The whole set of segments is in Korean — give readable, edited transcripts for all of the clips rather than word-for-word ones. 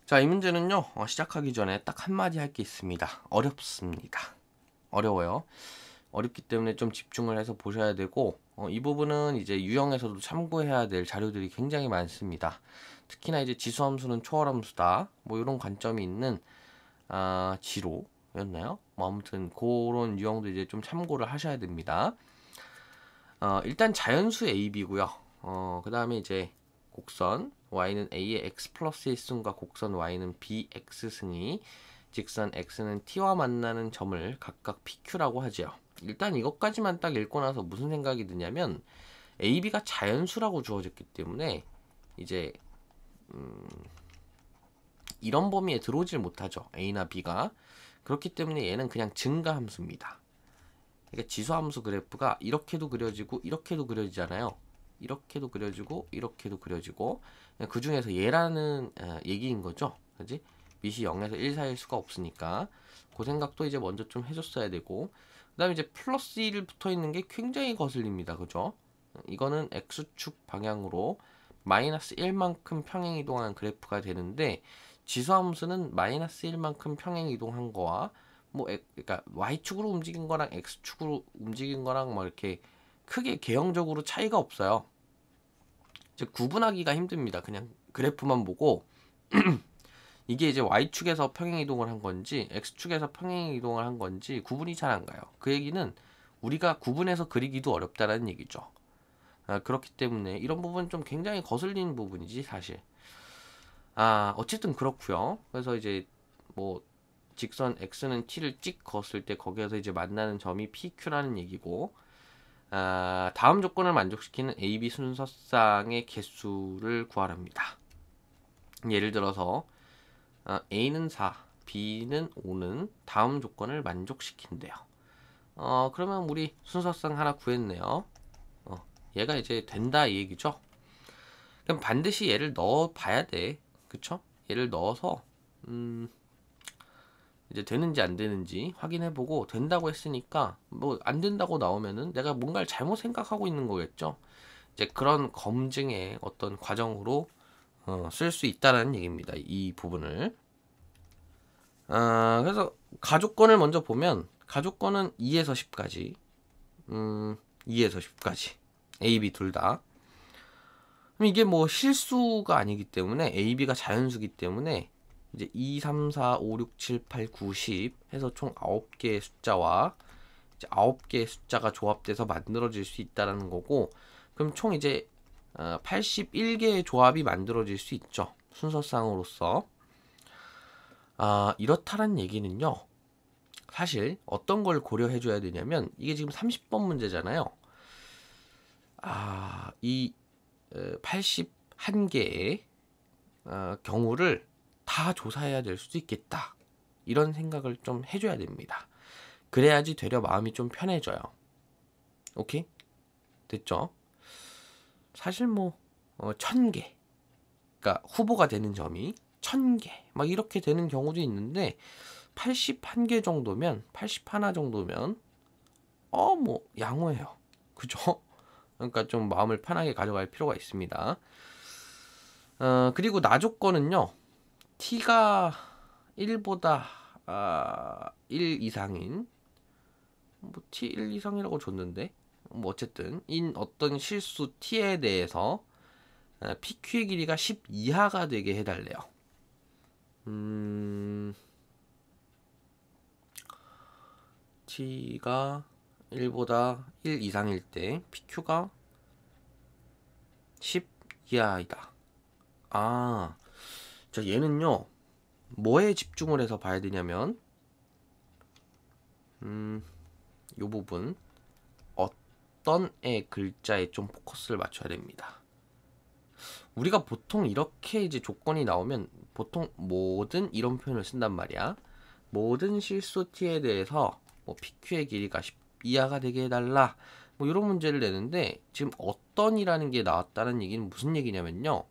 자, 이 문제는요, 시작하기 전에 딱 한마디 할 게 있습니다. 어렵습니다. 어려워요. 어렵기 때문에 좀 집중을 해서 보셔야 되고, 이 부분은 이제 유형에서도 참고해야 될 자료들이 굉장히 많습니다. 특히나 이제 지수함수는 초월함수다. 뭐 이런 관점이 있는, 지로였나요? 뭐 아무튼 그런 유형도 이제 좀 참고를 하셔야 됩니다. 일단 자연수 AB고요. 그 다음에 이제 곡선 y는 a의 x 플러스 1승과 곡선 y는 bx 승이 직선 x는 t와 만나는 점을 각각 pq라고 하죠. 일단 이것까지만 딱 읽고 나서 무슨 생각이 드냐면 ab가 자연수라고 주어졌기 때문에 이제 이런 범위에 들어오질 못하죠. a나 b가. 그렇기 때문에 얘는 그냥 증가함수입니다. 그러니까 지수함수 그래프가 이렇게도 그려지고 이렇게도 그려지잖아요. 이렇게도 그려지고 이렇게도 그려지고 그 중에서 얘라는 얘기인 거죠. 그지? 밑이 0에서 1 사이일 수가 없으니까 그 생각도 이제 먼저 좀 해줬어야 되고, 그 다음에 이제 플러스 1 붙어 있는 게 굉장히 거슬립니다. 그죠? 이거는 x축 방향으로 마이너스 1만큼 평행 이동한 그래프가 되는데, 지수함수는 마이너스 1만큼 평행 이동한 거와 그러니까 y축으로 움직인 거랑 x축으로 움직인 거랑 막 이렇게 크게 개형적으로 차이가 없어요. 즉 구분하기가 힘듭니다. 그냥 그래프만 보고 이게 이제 y축에서 평행 이동을 한 건지 x축에서 평행 이동을 한 건지 구분이 잘 안 가요. 그 얘기는 우리가 구분해서 그리기도 어렵다라는 얘기죠. 그렇기 때문에 이런 부분 좀 굉장히 거슬리는 부분이지 사실. 어쨌든 그렇고요. 그래서 이제 뭐 직선 x는 t를 찍 그었을 때 거기에서 이제 만나는 점이 pq라는 얘기고, 다음 조건을 만족시키는 AB 순서쌍의 개수를 구하랍니다. 예를 들어서 A는 4, B는 5는 다음 조건을 만족시킨대요. 그러면 우리 순서쌍 하나 구했네요. 얘가 이제 된다 이 얘기죠. 그럼 반드시 얘를 넣어 봐야 돼. 그쵸? 얘를 넣어서 이제 되는지 안 되는지 확인해보고, 된다고 했으니까 뭐 안 된다고 나오면은 내가 뭔가를 잘못 생각하고 있는 거겠죠. 이제 그런 검증의 어떤 과정으로 쓸 수 있다는 얘기입니다. 이 부분을. 그래서 가족권을 먼저 보면 가족권은 2에서 10까지, 2에서 10까지 A, B 둘 다. 그럼 이게 뭐 실수가 아니기 때문에 A, B가 자연수기 때문에 이제 2, 3, 4, 5, 6, 7, 8, 9, 10 해서 총 9개의 숫자와 이제 9개의 숫자가 조합돼서 만들어질 수 있다라는 거고, 그럼 총 이제 81개의 조합이 만들어질 수 있죠. 순서상으로서. 이렇다는 얘기는요. 사실 어떤 걸 고려해 줘야 되냐면, 이게 지금 30번 문제잖아요. 이 81개의 경우를 다 조사해야 될 수도 있겠다. 이런 생각을 좀 해줘야 됩니다. 그래야지 되려 마음이 좀 편해져요. 오케이? 됐죠? 사실 뭐 1000개, 그러니까 후보가 되는 점이 1000개 막 이렇게 되는 경우도 있는데, 81개 정도면, 81 정도면 뭐 양호해요. 그죠? 그러니까 좀 마음을 편하게 가져갈 필요가 있습니다. 그리고 나 조건은요, t가 1보다 1 이상인, 뭐 t 1 이상이라고 줬는데 뭐 어쨌든 인 어떤 실수 t에 대해서 pq의 길이가 10 이하가 되게 해달래요. t가 1보다 1 이상일 때 pq가 10 이하이다. 자, 얘는요 뭐에 집중을 해서 봐야 되냐면 요 부분 어떤 애 글자에 좀 포커스를 맞춰야 됩니다. 우리가 보통 이렇게 이제 조건이 나오면 보통 모든 이런 표현을 쓴단 말이야. 모든 실수 t에 대해서 뭐 pq의 길이가 10 이하가 되게 해달라, 뭐 이런 문제를 내는데, 지금 어떤이라는 게 나왔다는 얘기는 무슨 얘기냐면요,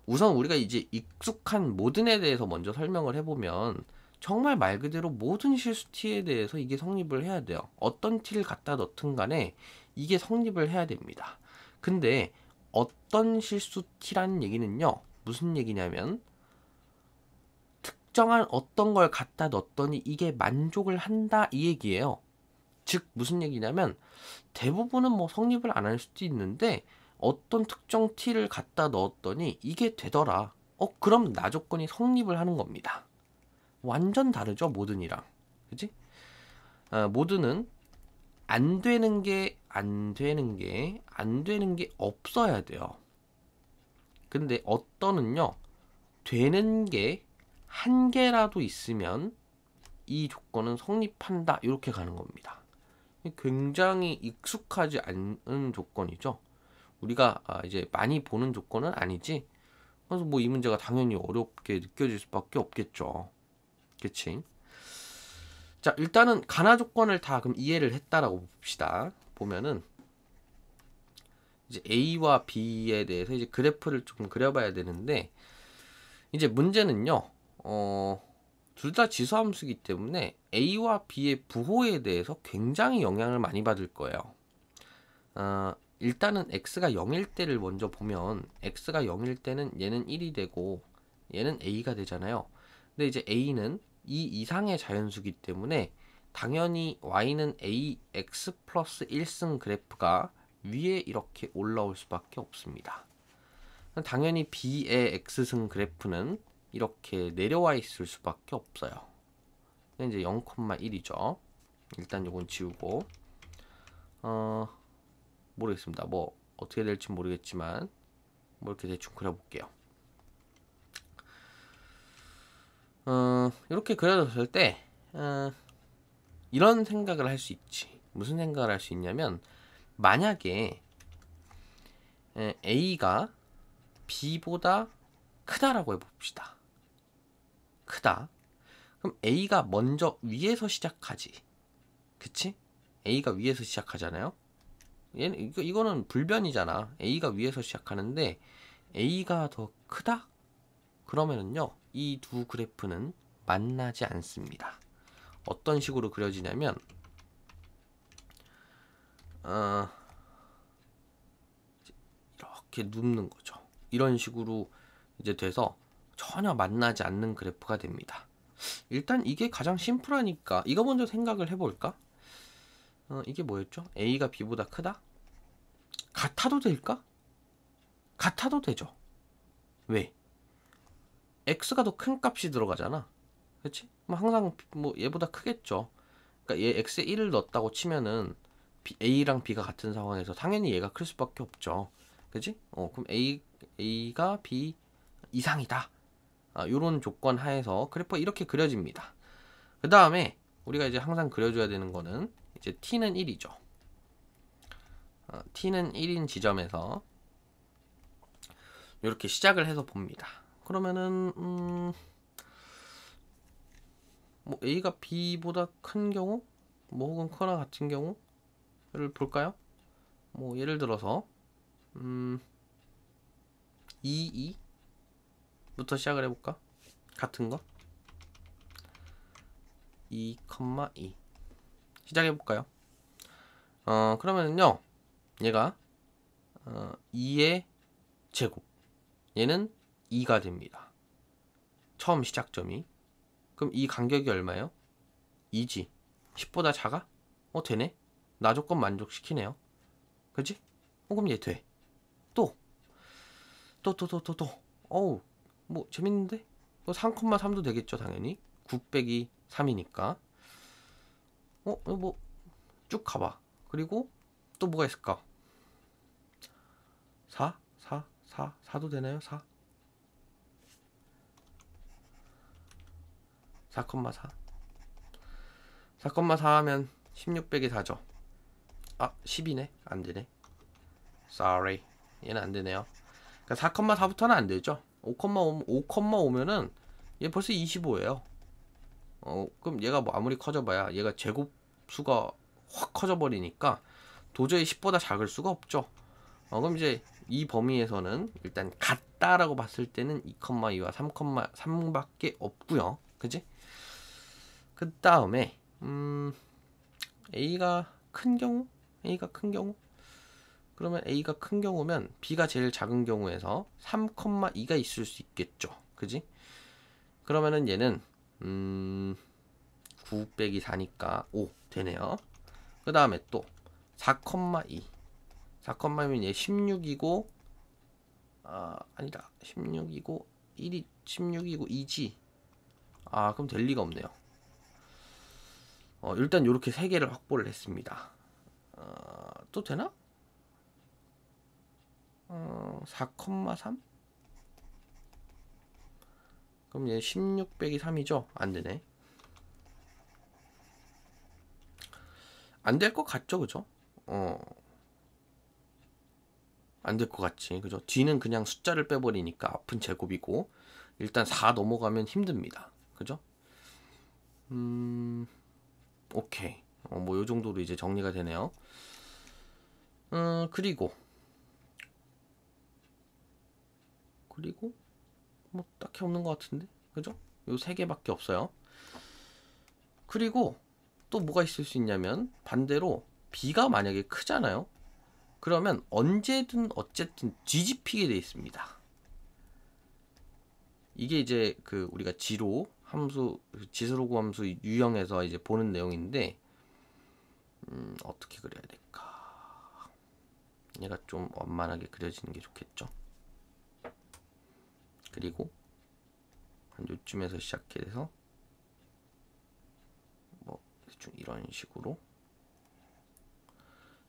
우선 우리가 이제 익숙한 모든에 대해서 먼저 설명을 해보면 정말 말 그대로 모든 실수 t에 대해서 이게 성립을 해야 돼요. 어떤 t를 갖다 넣든 간에 이게 성립을 해야 됩니다. 근데 어떤 실수 t라는 얘기는요 무슨 얘기냐면 특정한 어떤 걸 갖다 넣었더니 이게 만족을 한다 이 얘기예요. 즉 무슨 얘기냐면 대부분은 뭐 성립을 안 할 수도 있는데 어떤 특정 t를 갖다 넣었더니 이게 되더라. 그럼 나 조건이 성립을 하는 겁니다. 완전 다르죠 모든이랑. 그치? 모든은 안 되는 게 없어야 돼요. 근데 어떤은요 되는 게 한 개라도 있으면 이 조건은 성립한다 이렇게 가는 겁니다. 굉장히 익숙하지 않은 조건이죠. 우리가 이제 많이 보는 조건은 아니지. 그래서 뭐 이 문제가 당연히 어렵게 느껴질 수밖에 없겠죠. 그치? 자, 일단은 가나 조건을 다 그럼 이해를 했다라고 봅시다. 보면은 이제 A와 B에 대해서 이제 그래프를 좀 그려봐야 되는데 이제 문제는요. 둘 다 지수함수이기 때문에 A와 B의 부호에 대해서 굉장히 영향을 많이 받을 거예요. 일단은 X가 0일 때를 먼저 보면 X가 0일 때는 얘는 1이 되고 얘는 A가 되잖아요. 근데 이제 A는 2 이상의 자연수이기 때문에 당연히 Y는 AX 플러스 1승 그래프가 위에 이렇게 올라올 수밖에 없습니다. 당연히 B의 X승 그래프는 이렇게 내려와 있을 수밖에 없어요. 이제 0,1이죠. 일단 요건 지우고 모르겠습니다. 뭐 어떻게 될지 모르겠지만 뭐 이렇게 대충 그려볼게요. 이렇게 그려졌을 때 이런 생각을 할 수 있지. 무슨 생각을 할 수 있냐면 만약에 A가 B보다 크다라고 해봅시다. 크다. 그럼 A가 먼저 위에서 시작하지. 그치? A가 위에서 시작하잖아요. 얘는 이거는 불변이잖아. A가 위에서 시작하는데 A가 더 크다? 그러면은요. 이 두 그래프는 만나지 않습니다. 어떤 식으로 그려지냐면 이렇게 눕는 거죠. 이런 식으로 이제 돼서 전혀 만나지 않는 그래프가 됩니다. 일단 이게 가장 심플하니까 이거 먼저 생각을 해볼까? 이게 뭐였죠? A가 B보다 크다? 같아도 될까? 같아도 되죠. 왜? X가 더 큰 값이 들어가잖아. 그치? 뭐 항상 뭐 얘보다 크겠죠. 그러니까 얘 X에 1을 넣었다고 치면은 A랑 B가 같은 상황에서 당연히 얘가 클 수밖에 없죠. 그치? 그럼 A가 B 이상이다. 요런 조건 하에서 그래프가 이렇게 그려집니다. 그 다음에 우리가 이제 항상 그려줘야 되는 거는 이제 T는 1이죠. T는 1인 지점에서 이렇게 시작을 해서 봅니다. 그러면은 뭐 A가 B보다 큰 경우 뭐 혹은 크거나 같은 경우를 볼까요? 뭐 예를 들어서 2부터 시작을 해볼까? 같은 거 2,2 시작해볼까요? 그러면은요 얘가 2의 제곱 얘는 2가 됩니다. 처음 시작점이. 그럼 이 간격이 얼마예요? 2지. 10보다 작아? 되네. 나 조건 만족시키네요. 그치? 그럼 얘 돼. 또. 어우, 뭐 재밌는데? 3,3도 되겠죠 당연히. 9 빼기 3이니까. 뭐 쭉 가봐. 그리고 또 뭐가 있을까? 4도 되나요? 4,4 하면 16 빼기 4죠. 10이네. 안 되네. Sorry. 얘는 안 되네요. 그러니까 4,4부터는 안 되죠. 5,5면은 얘 벌써 25예요. 그럼 얘가 뭐 아무리 커져봐야 얘가 제곱수가 확 커져버리니까 도저히 10보다 작을 수가 없죠. 그럼 이제 이 범위에서는 일단 같다라고 봤을 때는 2,2와 3,3밖에 없고요. 그지? 그 다음에 A가 큰 경우? 그러면 A가 큰 경우면 B가 제일 작은 경우에서 3,2가 있을 수 있겠죠. 그지? 그러면은 얘는 9 빼기 4니까 5 되네요. 그 다음에 또 4,2 4,2면 얘 16이고 아니다 16이고 1이 16이고 2지. 그럼 될 리가 없네요. 일단 요렇게 3개를 확보를 했습니다. 또 되나? 4,3? 그럼 얘 16 빼기 3이죠? 안 되네. 안 될 것 같죠, 그죠? 안 될 것 같지, 그죠? 뒤는 그냥 숫자를 빼버리니까 앞은 제곱이고, 일단 4 넘어가면 힘듭니다, 그죠? 오케이. 뭐 요 정도로 이제 정리가 되네요. 그리고 뭐 딱히 없는 것 같은데, 그죠? 요 3개밖에 없어요. 그리고 또 뭐가 있을 수 있냐면 반대로 B가 만약에 크잖아요. 그러면 언제든 어쨌든 뒤집히게 되어 있습니다. 이게 이제 그 우리가 지로 함수 지수로그 함수 유형에서 이제 보는 내용인데 어떻게 그려야 될까? 얘가 좀 완만하게 그려지는 게 좋겠죠. 그리고 한 요쯤에서 시작해서 뭐 대충 이런 식으로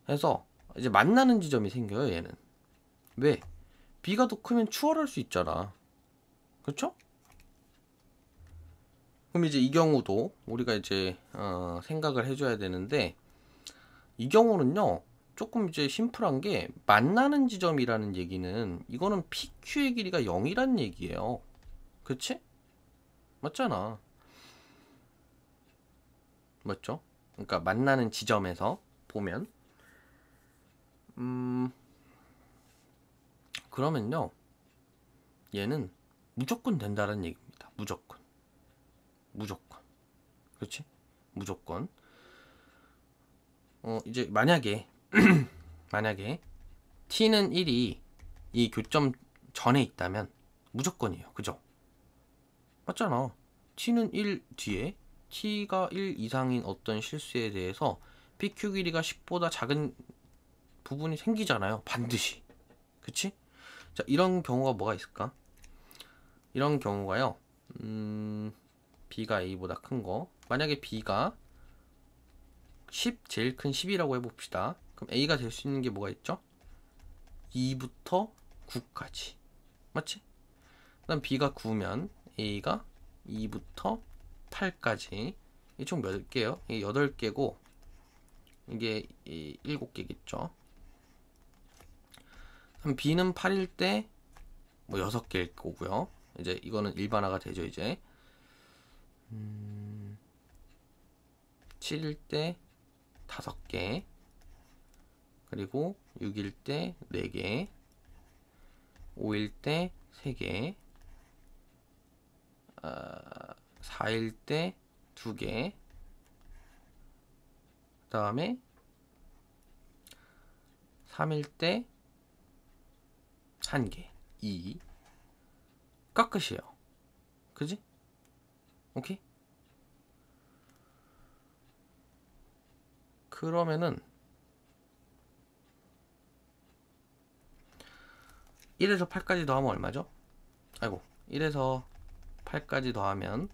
해서 이제 만나는 지점이 생겨요. 얘는 왜? B가 더 크면 추월할 수 있잖아. 그렇죠? 그럼 이제 이 경우도 우리가 이제 생각을 해줘야 되는데, 이 경우는요 조금 이제 심플한 게, 만나는 지점이라는 얘기는 이거는 PQ의 길이가 0이란 얘기예요. 그치? 맞잖아. 맞죠? 그러니까 만나는 지점에서 보면 그러면요 얘는 무조건 된다는 얘기입니다. 무조건. 그렇지? 무조건. 이제 만약에 t는 1이 이 교점 전에 있다면 무조건이에요. 그죠? 맞잖아. t는 1 뒤에 t가 1 이상인 어떤 실수에 대해서 PQ 길이가 10보다 작은 부분이 생기잖아요. 반드시. 그치? 자, 이런 경우가 뭐가 있을까? 이런 경우가요. B가 A보다 큰 거. 만약에 B가 10 제일 큰 10이라고 해봅시다. 그럼 A가 될 수 있는 게 뭐가 있죠? 2부터 9까지. 맞지? 그 다음 B가 9면 A가 2부터 8까지. 이 총 몇 개요? 이게 8개고 이게 7개겠죠. 그럼 B는 8일 때 뭐 6개일 거고요. 이제 이거는 일반화가 되죠. 이제 7일 때 5개, 그리고 6일 때 4개, 5일 때 3개, 4일 때 2개, 그 다음에 3일 때 1개, 2. 깎으시에요. 그지? 오케이? 그러면은 1에서 8까지 더하면 얼마죠? 아이고, 1에서 8까지 더하면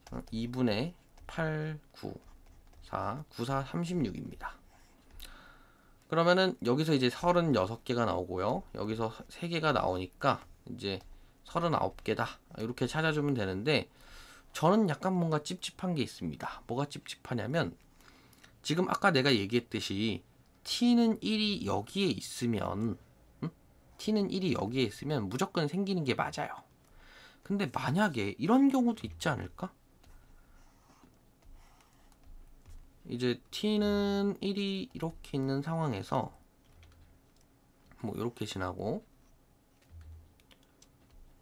2분의 8, 9, 4, 9, 4, 36입니다. 그러면은 여기서 이제 36개가 나오고요. 여기서 3개가 나오니까 이제 39개다. 이렇게 찾아주면 되는데, 저는 약간 뭔가 찝찝한 게 있습니다. 뭐가 찝찝하냐면, 지금 아까 내가 얘기했듯이 t는 1이 여기에 있으면 t는 1이 여기에 있으면 무조건 생기는 게 맞아요. 근데 만약에 이런 경우도 있지 않을까? 이제 t는 1이 이렇게 있는 상황에서 뭐 이렇게 지나고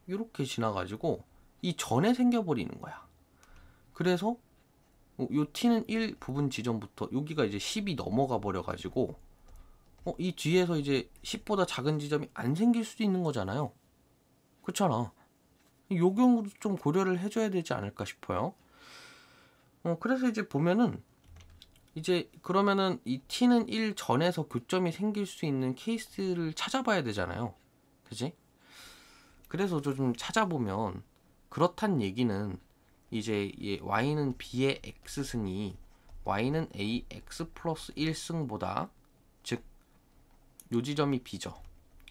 이렇게 지나가지고 이 전에 생겨버리는 거야. 그래서 요 t는 1 부분 지점부터 여기가 이제 10이 넘어가 버려가지고 이 뒤에서 이제 10보다 작은 지점이 안 생길 수도 있는 거잖아요. 그렇잖아. 요 경우도 좀 고려를 해줘야 되지 않을까 싶어요. 그래서 이제 보면은 이제 그러면은 이 t는 1 전에서 교점이 생길 수 있는 케이스를 찾아봐야 되잖아요. 그지? 그래서 저 좀 찾아보면 그렇단 얘기는 이제 y는 b의 x승이 y는 a x 플러스 1승보다, 즉 요 지점이 b죠.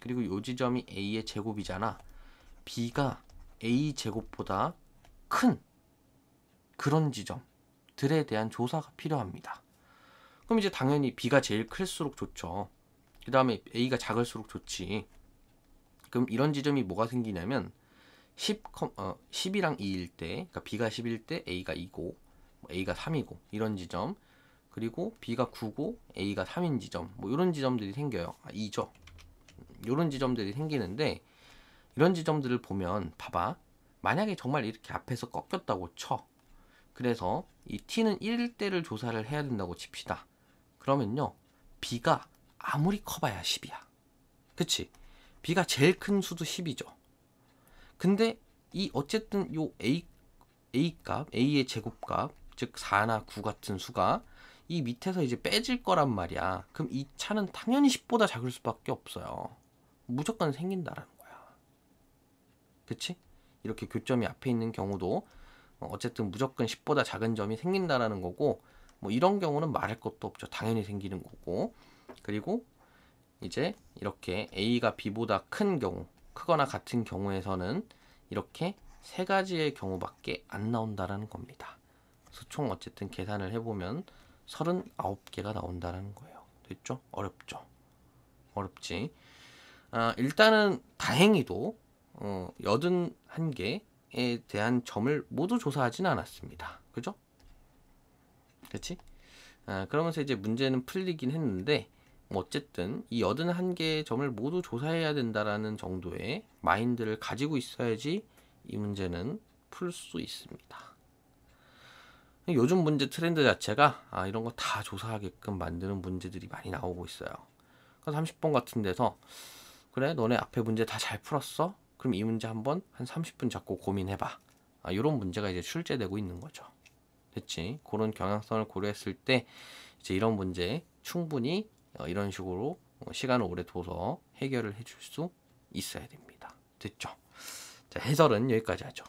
그리고 요 지점이 a의 제곱이잖아. b가 a 제곱보다 큰 그런 지점들에 대한 조사가 필요합니다. 그럼 이제 당연히 b가 제일 클수록 좋죠. 그 다음에 a가 작을수록 좋지. 그럼 이런 지점이 뭐가 생기냐면 10이랑 2일 때, 그러니까 b가 10일 때 a가 2고 a가 3이고 이런 지점, 그리고 b가 9고 a가 3인 지점, 뭐 이런 지점들이 생겨요. 2죠. 이런 지점들이 생기는데, 이런 지점들을 보면 봐봐. 만약에 정말 이렇게 앞에서 꺾였다고 쳐. 그래서 이 t는 1일 때를 조사를 해야 된다고 칩시다. 그러면요, b가 아무리 커봐야 10이야. 그치? b가 제일 큰 수도 10이죠. 근데 이 어쨌든 요 a 값, a의 제곱값, 즉 4나 9 같은 수가 이 밑에서 이제 빼질 거란 말이야. 그럼 이 차는 당연히 10보다 작을 수밖에 없어요. 무조건 생긴다라는 거야. 그치? 이렇게 교점이 앞에 있는 경우도 어쨌든 무조건 10보다 작은 점이 생긴다라는 거고, 뭐 이런 경우는 말할 것도 없죠. 당연히 생기는 거고. 그리고 이제 이렇게 a가 b보다 큰 경우, 크거나 같은 경우에서는 이렇게 세 가지의 경우밖에 안 나온다라는 겁니다. 그래서 총 어쨌든 계산을 해보면 39개가 나온다라는 거예요. 됐죠? 어렵죠? 어렵지. 일단은 다행히도 81개에 대한 점을 모두 조사하지는 않았습니다. 그죠? 그치? 그러면서 이제 문제는 풀리긴 했는데, 뭐 어쨌든 이 81개의 점을 모두 조사해야 된다라는 정도의 마인드를 가지고 있어야지 이 문제는 풀 수 있습니다. 요즘 문제 트렌드 자체가 이런 거 다 조사하게끔 만드는 문제들이 많이 나오고 있어요. 30번 같은 데서 그래 너네 앞에 문제 다 잘 풀었어? 그럼 이 문제 한번 한 30분 잡고 고민해봐. 이런 문제가 이제 출제되고 있는 거죠. 됐지? 그런 경향성을 고려했을 때 이제 이런 문제 충분히 이런 식으로 시간을 오래 둬서 해결을 해줄 수 있어야 됩니다. 됐죠? 자, 해설은 여기까지 하죠.